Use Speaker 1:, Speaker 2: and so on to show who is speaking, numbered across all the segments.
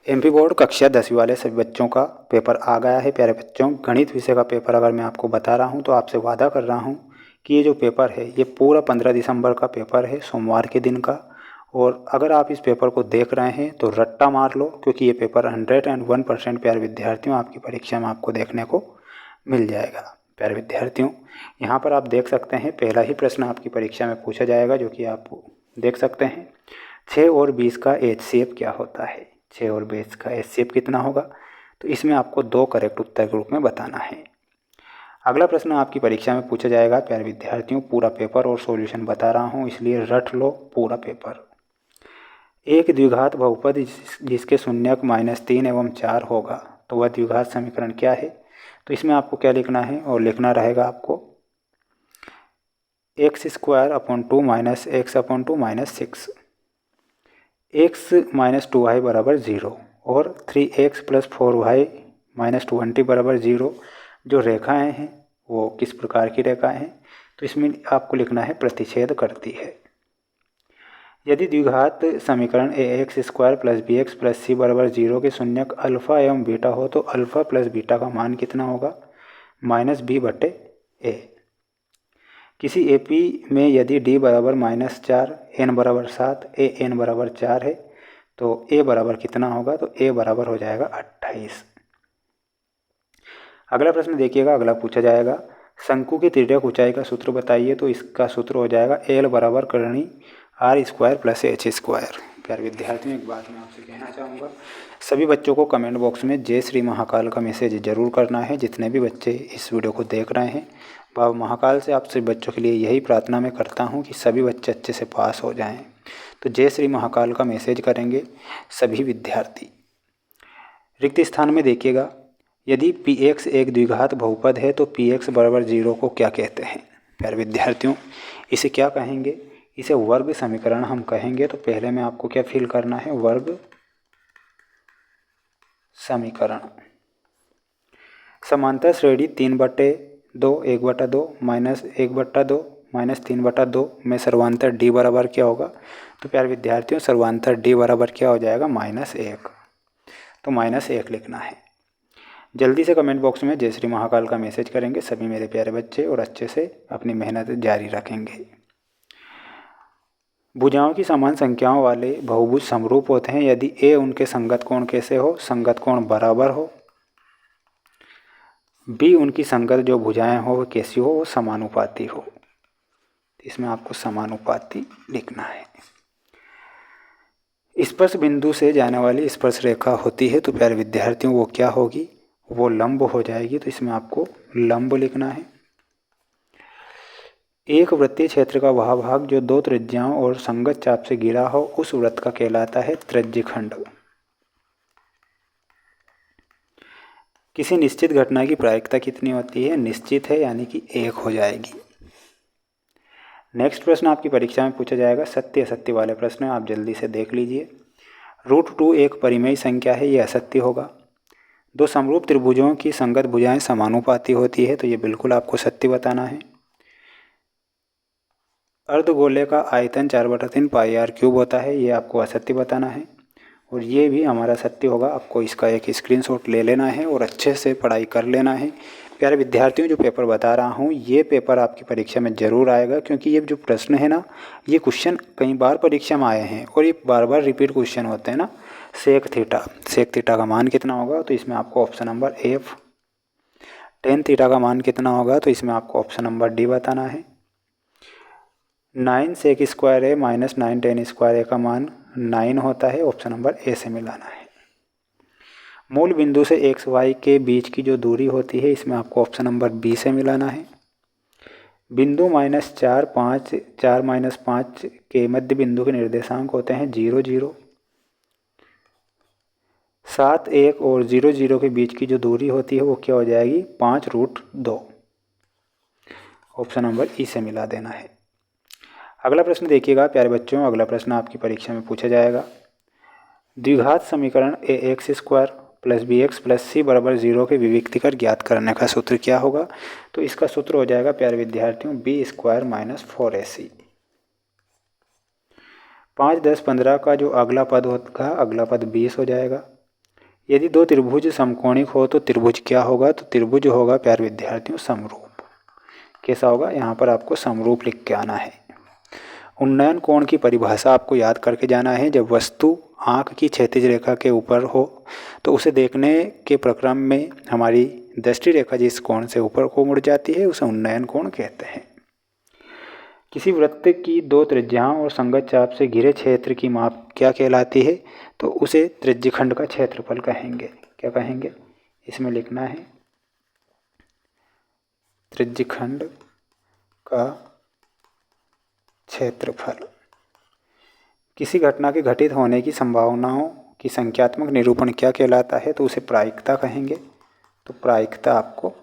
Speaker 1: MP board कक्षा 10वीं वाले सभी बच्चों का पेपर आ गया है। प्यारे बच्चों, गणित विषय का पेपर अगर मैं आपको बता रहा हूं तो आपसे वादा कर रहा हूं कि ये जो पेपर है ये पूरा 15 दिसंबर का पेपर है, सोमवार के दिन का। और अगर आप इस पेपर को देख रहे हैं तो रट्टा मार लो, क्योंकि ये पेपर 101% प्यारे विद्यार्थियों आपकी परीक्षा में आपको देखने को मिल जाएगा। प्यारे विद्यार्थियों, यहाँ पर आप देख सकते हैं पहला ही प्रश्न आपकी परीक्षा में पूछा जाएगा, जो कि आप देख सकते हैं 6 और 20 का HCF क्या होता है। 6 और 20 का HCF कितना होगा, तो इसमें आपको 2 करेक्ट उत्तर के रूप में बताना है। अगला प्रश्न आपकी परीक्षा में पूछा जाएगा। प्यारे विद्यार्थियों, पूरा पेपर और सॉल्यूशन बता रहा हूँ, इसलिए रट लो पूरा पेपर। एक द्विघात बहुपद जिसके शून्यक -3 एवं 4 होगा तो वह द्विघात समीकरण क्या है। तो इसमें आपको क्या लिखना है, और लिखना रहेगा आपको x² minus x/2 minus 6, x minus 2y बराबर 0 और 3x प्लस 4y माइनस 20 बराबर 0। जो रेखाएं हैं वो किस प्रकार की रेखाएं हैं, तो इसमें आपको लिखना है प्रतिच्छेद करती है। यदि द्विघात समीकरण ax² plus bx plus c बराबर 0 के शून्यक अल्फ़ा एवं बीटा हो तो अल्फ़ा प्लस बीटा का मान कितना होगा, -b/a। किसी AP में यदि d बराबर -4, n बराबर 7, a n बराबर 4 है तो a बराबर कितना होगा, तो a बराबर हो जाएगा 28। अगला प्रश्न देखिएगा, अगला पूछा जाएगा शंकु की तिर्यक ऊंचाई का सूत्र बताइए। तो इसका सूत्र हो जाएगा L बराबर करनी r² प्लस h²। प्यारे विद्यार्थियों, एक बात मैं आपसे कहना चाहूँगा, सभी बच्चों को कमेंट बॉक्स में जय श्री महाकाल का मैसेज जरूर करना है। जितने भी बच्चे इस वीडियो को देख रहे हैं, बाबा महाकाल से आप सभी बच्चों के लिए यही प्रार्थना मैं करता हूँ कि सभी बच्चे अच्छे से पास हो जाएं। तो जय श्री महाकाल का मैसेज करेंगे सभी विद्यार्थी। रिक्त स्थान में देखिएगा, यदि Px एक द्विघात बहुपद है तो Px बराबर 0 को क्या कहते हैं। प्यारे विद्यार्थियों, इसे क्या कहेंगे, इसे वर्ग समीकरण हम कहेंगे। तो पहले में आपको क्या फिल करना है, वर्ग समीकरण। समांतर श्रेणी 3/2 1/2 माइनस 1/2 माइनस 3/2 में सर्वांतर d बराबर क्या होगा। तो प्यारे विद्यार्थियों, सर्वांतर d बराबर क्या हो जाएगा, -1। तो -1 लिखना है। जल्दी से कमेंट बॉक्स में जय श्री महाकाल का मैसेज करेंगे सभी मेरे प्यारे बच्चे और अच्छे से अपनी मेहनत जारी रखेंगे। भुजाओं की समान संख्याओं वाले बहुभुज समरूप होते हैं यदि a उनके संगत कोण कैसे हो, संगत कोण बराबर हो, b उनकी संगत जो भुजाएं हो वो कैसी हो, वो समानुपाती हो। इसमें आपको समानुपाती लिखना है। स्पर्श बिंदु से जाने वाली स्पर्श रेखा होती है तो प्यारे विद्यार्थियों वो क्या होगी, वो लंब हो जाएगी। तो इसमें आपको लंब लिखना है। एक वृत्तीय क्षेत्र का वह भाग जो 2 त्रिज्याओं और संगत चाप से घिरा हो उस वृत्त का कहलाता है त्रिज्यखंड। किसी निश्चित घटना की प्रायिकता कितनी होती है, निश्चित है, यानी कि 1 हो जाएगी। नेक्स्ट प्रश्न आपकी परीक्षा में पूछा जाएगा, सत्य असत्य वाले प्रश्न, आप जल्दी से देख लीजिए। √2 एक परिमेय संख्या है, ये असत्य होगा। 2 समरूप त्रिभुजों की संगत भुजाएं समानुपाती होती है, तो ये बिल्कुल आपको सत्य बताना है। अर्धगोले का आयतन 4/3 πr³ होता है, ये आपको असत्य बताना है। और ये भी हमारा सत्य होगा। आपको इसका एक स्क्रीनशॉट ले लेना है और अच्छे से पढ़ाई कर लेना है। प्यारे विद्यार्थियों, जो पेपर बता रहा हूँ ये पेपर आपकी परीक्षा में ज़रूर आएगा, क्योंकि ये जो प्रश्न है ना, ये क्वेश्चन कई बार परीक्षा में आए हैं और ये बार बार रिपीट क्वेश्चन होते हैं ना। सेक थीटा का मान कितना होगा, तो इसमें आपको option number F। Tan theta का मान कितना होगा, तो इसमें आपको ऑप्शन नंबर D बताना है। 9 sec² A minus 9 tan² A का मान 9 होता है, ऑप्शन नंबर A से मिलाना है। मूल बिंदु से x y के बीच की जो दूरी होती है, इसमें आपको ऑप्शन नंबर B से मिलाना है। बिंदु -4 5 4 -5 के मध्य बिंदु के निर्देशांक होते हैं 0 0। 7 1 और 0 0 के बीच की जो दूरी होती है वो क्या हो जाएगी, 5√2। ऑप्शन नंबर E से मिला देना है। अगला प्रश्न देखिएगा प्यारे बच्चों, अगला प्रश्न आपकी परीक्षा में पूछा जाएगा। द्विघात समीकरण ax² plus bx plus c बराबर 0 के विविक्तिकर ज्ञात करने का सूत्र क्या होगा। तो इसका सूत्र हो जाएगा प्यारे विद्यार्थियों b² माइनस 4ac। 5 10 15 का जो अगला पद होगा, अगला पद 20 हो जाएगा। यदि दो त्रिभुज समकोणिक हो तो त्रिभुज क्या होगा, तो त्रिभुज होगा प्यारे विद्यार्थियों समरूप। कैसा होगा, यहाँ पर आपको समरूप लिख के आना है। उन्नयन कोण की परिभाषा आपको याद करके जाना है। जब वस्तु आँख की क्षैतिज रेखा के ऊपर हो तो उसे देखने के प्रक्रम में हमारी दृष्टि रेखा जिस कोण से ऊपर को मुड़ जाती है उसे उन्नयन कोण कहते हैं। किसी वृत्त की दो त्रिज्याओं और संगत चाप से घिरे क्षेत्र की माप क्या कहलाती है, तो उसे त्रिज्यखंड का क्षेत्रफल कहेंगे। क्या कहेंगे, इसमें लिखना है त्रिज्यखंड का क्षेत्रफल। किसी घटना के घटित होने की संभावनाओं की संख्यात्मक निरूपण क्या कहलाता है, तो उसे प्रायिकता कहेंगे। तो प्रायिकता आपको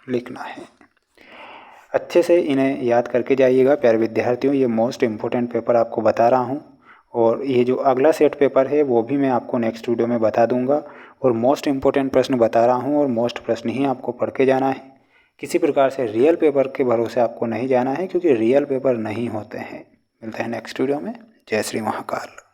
Speaker 1: लिखना है। अच्छे से इन्हें याद करके जाइएगा प्यारे विद्यार्थियों। ये मोस्ट इम्पोर्टेंट पेपर आपको बता रहा हूँ, और ये जो अगला सेट पेपर है वो भी मैं आपको नेक्स्ट वीडियो में बता दूंगा। और मोस्ट इम्पोर्टेंट प्रश्न बता रहा हूँ, और मोस्ट प्रश्न ही आपको पढ़ के जाना है। किसी प्रकार से रियल पेपर के भरोसे आपको नहीं जाना है, क्योंकि रियल पेपर नहीं होते हैं। मिलते हैं नेक्स्ट वीडियो में। जय श्री महाकाल।